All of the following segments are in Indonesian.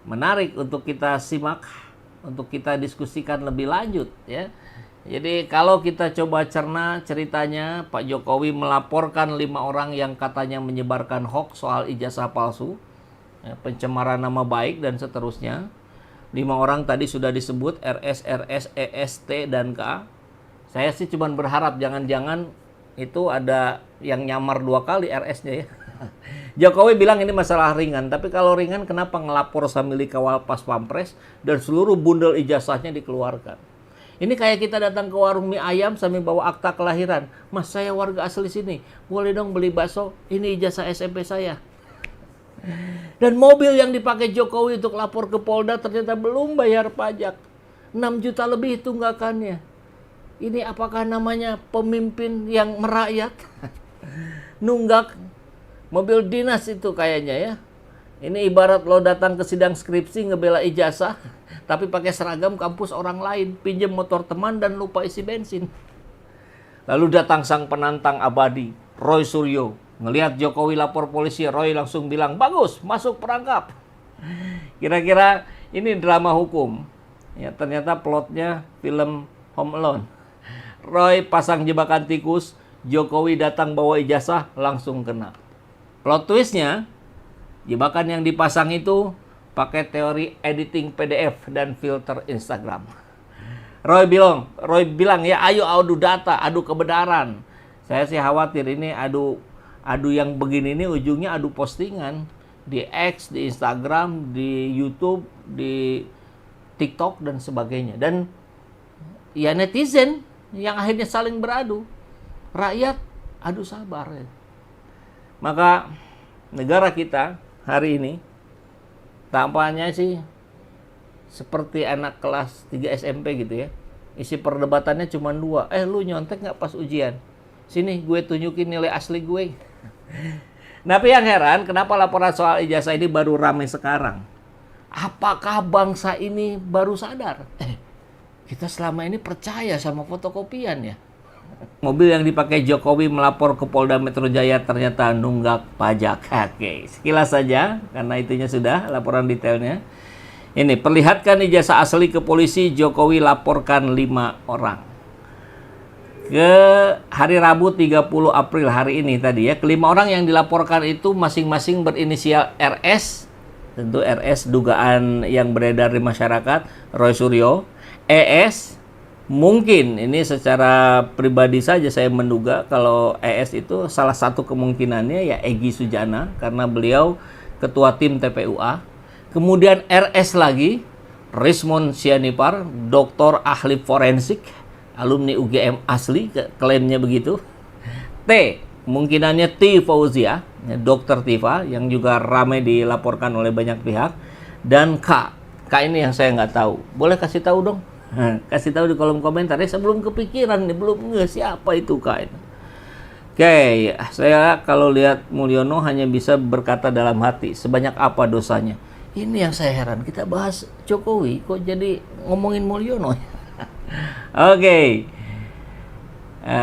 menarik untuk kita simak, untuk kita diskusikan lebih lanjut ya. Jadi kalau kita coba cerna ceritanya, Pak Jokowi melaporkan 5 orang yang katanya menyebarkan hoax soal ijazah palsu, ya, pencemaran nama baik dan seterusnya. 5 orang tadi sudah disebut RS, RS, EST dan K. Saya sih cuma berharap jangan-jangan itu ada yang nyamar 2 kali RS-nya ya. Jokowi bilang ini masalah ringan, tapi kalau ringan kenapa ngelapor sambil dikawal pas pampres dan seluruh bundel ijazahnya dikeluarkan? Ini kayak kita datang ke warung mie ayam sambil bawa akta kelahiran. Mas, saya warga asli sini, boleh dong beli bakso? Ini ijazah SMP saya. Dan mobil yang dipakai Jokowi untuk lapor ke Polda ternyata belum bayar pajak. 6 juta lebih tunggakannya. Ini apakah namanya pemimpin yang merakyat? Nunggak mobil dinas itu kayaknya ya. Ini ibarat lo datang ke sidang skripsi ngebela ijazah, tapi pakai seragam kampus orang lain, pinjam motor teman dan lupa isi bensin. Lalu datang sang penantang abadi, Roy Suryo. Ngelihat Jokowi lapor polisi, Roy langsung bilang, bagus, masuk perangkap. Kira-kira ini drama hukum. Ya, ternyata plotnya film Home Alone. Roy pasang jebakan tikus, Jokowi datang bawa ijazah, langsung kena. Plot twistnya, jebakan yang dipasang itu pakai teori editing PDF dan filter Instagram. Roy bilang ya ayo adu data, adu kebenaran. Saya sih khawatir ini adu yang begini ini ujungnya adu postingan di X, di Instagram, di YouTube, di TikTok dan sebagainya. Dan ya netizen yang akhirnya saling beradu. Rakyat adu sabar. Maka negara kita hari ini tampaknya sih seperti anak kelas 3 SMP gitu ya. Isi perdebatannya cuma 2. Lu nyontek nggak pas ujian? Sini gue tunjukin nilai asli gue. Tapi yang heran, kenapa laporan soal ijazah ini baru ramai sekarang? Apakah bangsa ini baru sadar? Kita selama ini percaya sama fotokopian ya. Mobil yang dipakai Jokowi melapor ke Polda Metro Jaya ternyata nunggak pajak. Oke, sekilas saja karena itunya sudah laporan detailnya. Ini perlihatkan ijazah asli ke polisi, Jokowi laporkan 5 orang. Ke hari Rabu 30 April hari ini tadi ya, kelima orang yang dilaporkan itu masing-masing berinisial RS. Tentu RS dugaan yang beredar di masyarakat, Roy Suryo. ES mungkin ini secara pribadi saja saya menduga kalau ES itu salah satu kemungkinannya ya Egy Sujana karena beliau ketua tim TPUA. Kemudian RS lagi Rismon Sianipar, doktor ahli forensik, alumni UGM asli, klaimnya begitu. T kemungkinannya T Fauzia, dokter Tifa yang juga ramai dilaporkan oleh banyak pihak. Dan K ini yang saya nggak tahu. Boleh kasih tahu dong? Kasih tahu di kolom komentar ya, sebelum kepikiran nih, belum siapa itu Kak. Oke, saya kalau lihat Mulyono hanya bisa berkata dalam hati, sebanyak apa dosanya. Ini yang saya heran, kita bahas Jokowi kok jadi ngomongin Mulyono. Oke.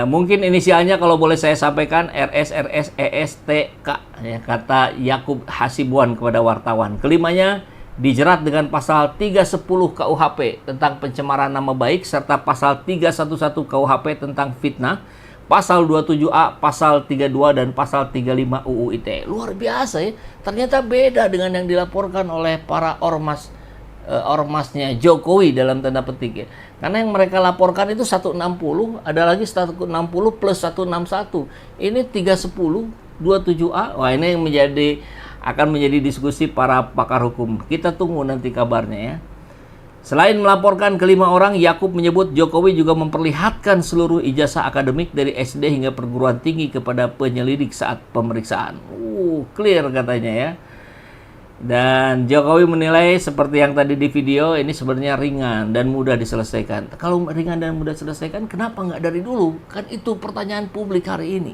Mungkin inisialnya kalau boleh saya sampaikan RS, RS, EST, K ya, kata Yakub Hasibuan kepada wartawan. Kelimanya dijerat dengan pasal 310 KUHP tentang pencemaran nama baik serta pasal 311 KUHP tentang fitnah, pasal 27A, pasal 32 dan pasal 35 UU ITE. Luar biasa ya. Ternyata beda dengan yang dilaporkan oleh para ormasnya Jokowi dalam tanda petik ya. Karena yang mereka laporkan itu 160, ada lagi 160 plus 161. Ini 310, 27A. Wah, ini yang akan menjadi diskusi para pakar hukum. Kita tunggu nanti kabarnya ya. Selain melaporkan kelima orang, Yakub menyebut Jokowi juga memperlihatkan seluruh ijazah akademik dari SD hingga perguruan tinggi kepada penyelidik saat pemeriksaan. Clear katanya ya. Dan Jokowi menilai seperti yang tadi di video, ini sebenarnya ringan dan mudah diselesaikan. Kalau ringan dan mudah diselesaikan, kenapa nggak dari dulu? Kan itu pertanyaan publik hari ini.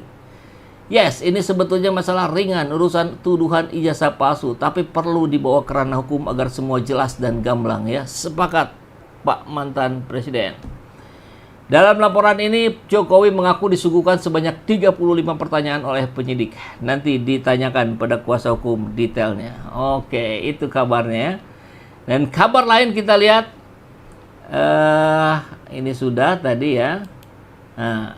Yes, ini sebetulnya masalah ringan, urusan tuduhan ijazah palsu, tapi perlu dibawa ke ranah hukum agar semua jelas dan gamblang ya. Sepakat Pak mantan Presiden. Dalam laporan ini, Jokowi mengaku disuguhkan sebanyak 35 pertanyaan oleh penyidik. Nanti ditanyakan pada kuasa hukum detailnya. Oke, itu kabarnya. Dan kabar lain kita lihat, ini sudah tadi ya. Nah,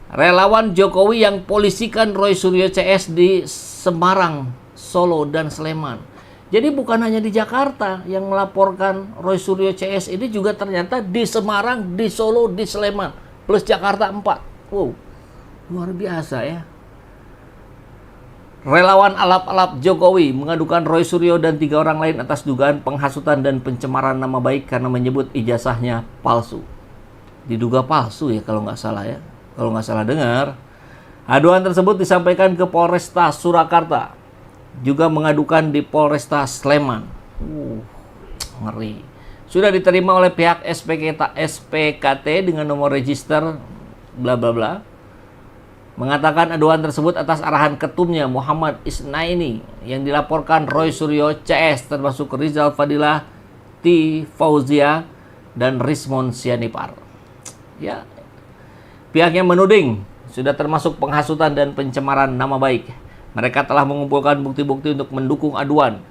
relawan Jokowi yang polisikan Roy Suryo CS di Semarang, Solo, dan Sleman. Jadi bukan hanya di Jakarta yang melaporkan Roy Suryo CS, ini juga ternyata di Semarang, di Solo, di Sleman, plus Jakarta 4. Wow, luar biasa ya. Relawan alap-alap Jokowi mengadukan Roy Suryo dan 3 orang lain atas dugaan penghasutan dan pencemaran nama baik karena menyebut ijazahnya palsu. Diduga palsu ya kalau nggak salah ya. Kalau nggak salah dengar. Aduan tersebut disampaikan ke Polresta Surakarta. Juga mengadukan di Polresta Sleman. Ngeri. Sudah diterima oleh pihak SPKT dengan nomor register bla bla bla. Mengatakan aduan tersebut atas arahan ketumnya Muhammad Isnaini yang dilaporkan Roy Suryo CS termasuk Rizal Fadilah, T. Fauzia, dan Rismon Sianipar. Ya, pihaknya menuding sudah termasuk penghasutan dan pencemaran nama baik. Mereka telah mengumpulkan bukti-bukti untuk mendukung aduan.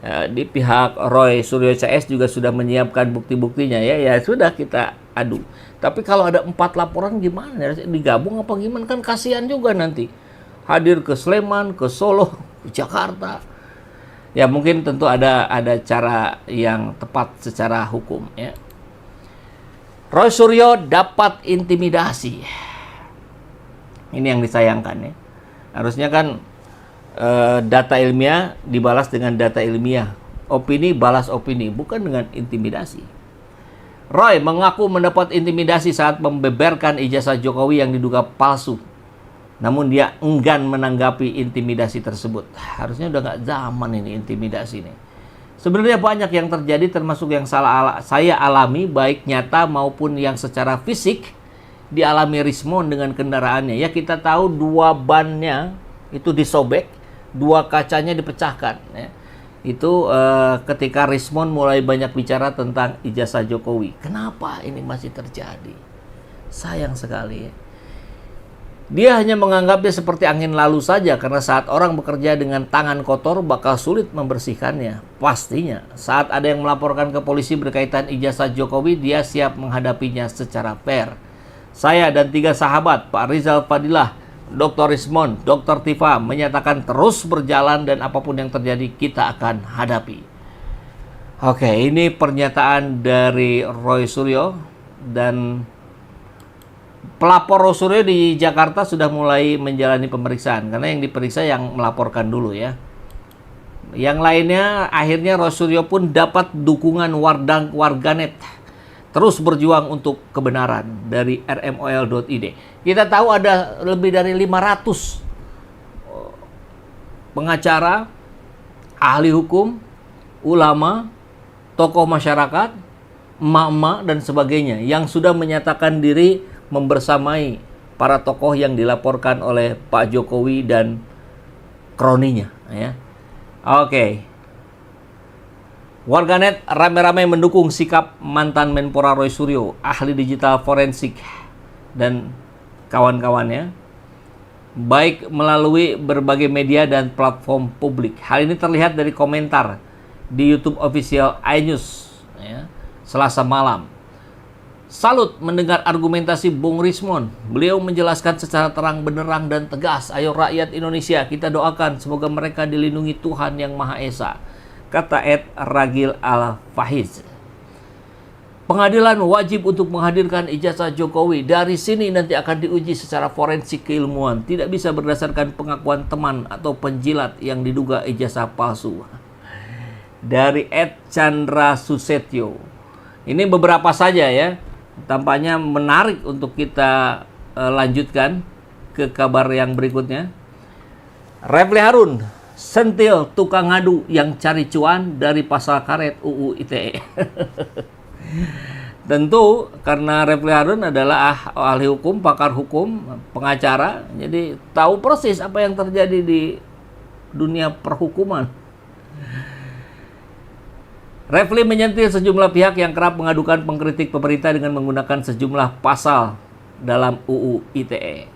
Di pihak Roy Suryo CS juga sudah menyiapkan bukti-buktinya ya. Ya sudah kita adu. Tapi kalau ada 4 laporan gimana? Digabung apa gimana? Kan kasihan juga nanti. Hadir ke Sleman, ke Solo, ke Jakarta. Ya mungkin tentu ada cara yang tepat secara hukum ya. Roy Suryo dapat intimidasi. Ini yang disayangkan ya. Harusnya kan data ilmiah dibalas dengan data ilmiah. Opini balas opini, bukan dengan intimidasi. Roy mengaku mendapat intimidasi saat membeberkan ijazah Jokowi yang diduga palsu. Namun dia enggan menanggapi intimidasi tersebut. Harusnya udah nggak zaman ini intimidasi ini. Sebenarnya banyak yang terjadi termasuk yang saya alami baik nyata maupun yang secara fisik dialami Rismon dengan kendaraannya. Ya kita tahu 2 bannya itu disobek, 2 kacanya dipecahkan. Ya. Itu ketika Rismon mulai banyak bicara tentang ijazah Jokowi. Kenapa ini masih terjadi? Sayang sekali ya. Dia hanya menganggapnya seperti angin lalu saja karena saat orang bekerja dengan tangan kotor bakal sulit membersihkannya. Pastinya saat ada yang melaporkan ke polisi berkaitan ijazah Jokowi, dia siap menghadapinya secara fair. Saya dan 3 sahabat, Pak Rizal Fadilah, Dr. Rismon, Dr. Tifa menyatakan terus berjalan dan apapun yang terjadi kita akan hadapi. Oke, ini pernyataan dari Roy Suryo dan pelapor Roy Suryo di Jakarta sudah mulai menjalani pemeriksaan karena yang diperiksa yang melaporkan dulu ya. Yang lainnya akhirnya Roy Suryo pun dapat dukungan warganet terus berjuang untuk kebenaran dari rmol.id. Kita tahu ada lebih dari 500 pengacara, ahli hukum, ulama, tokoh masyarakat, emak-emak dan sebagainya yang sudah menyatakan diri membersamai para tokoh yang dilaporkan oleh Pak Jokowi dan kroninya ya. Oke. Warganet ramai-ramai mendukung sikap mantan Menpora Roy Suryo, ahli digital forensik dan kawan-kawannya, baik melalui berbagai media dan platform publik. Hal ini terlihat dari komentar di YouTube official iNews ya, Selasa malam. Salut mendengar argumentasi Bung Rismon. Beliau menjelaskan secara terang benderang dan tegas. Ayo rakyat Indonesia, kita doakan semoga mereka dilindungi Tuhan Yang Maha Esa. Kata Ed Ragil Al-Fahiz. Pengadilan wajib untuk menghadirkan ijazah Jokowi. Dari sini nanti akan diuji secara forensik keilmuan. Tidak bisa berdasarkan pengakuan teman atau penjilat yang diduga ijazah palsu. Dari Ed Chandra Susetyo. Ini beberapa saja ya. Tampaknya menarik untuk kita lanjutkan ke kabar yang berikutnya. Refli Harun sentil tukang ngadu yang cari cuan dari pasal karet UU ITE. Tentu karena Refli Harun adalah ahli hukum, pakar hukum, pengacara, jadi tahu persis apa yang terjadi di dunia perhukuman. Refli menyentil sejumlah pihak yang kerap mengadukan pengkritik pemerintah dengan menggunakan sejumlah pasal dalam UU ITE.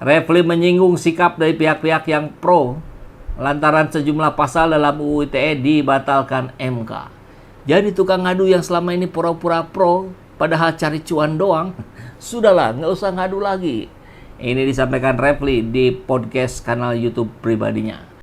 Refli menyinggung sikap dari pihak-pihak yang pro lantaran sejumlah pasal dalam UU ITE dibatalkan MK. Jadi tukang ngadu yang selama ini pura-pura pro, padahal cari cuan doang, sudahlah, nggak usah ngadu lagi. Ini disampaikan Refli di podcast kanal YouTube pribadinya.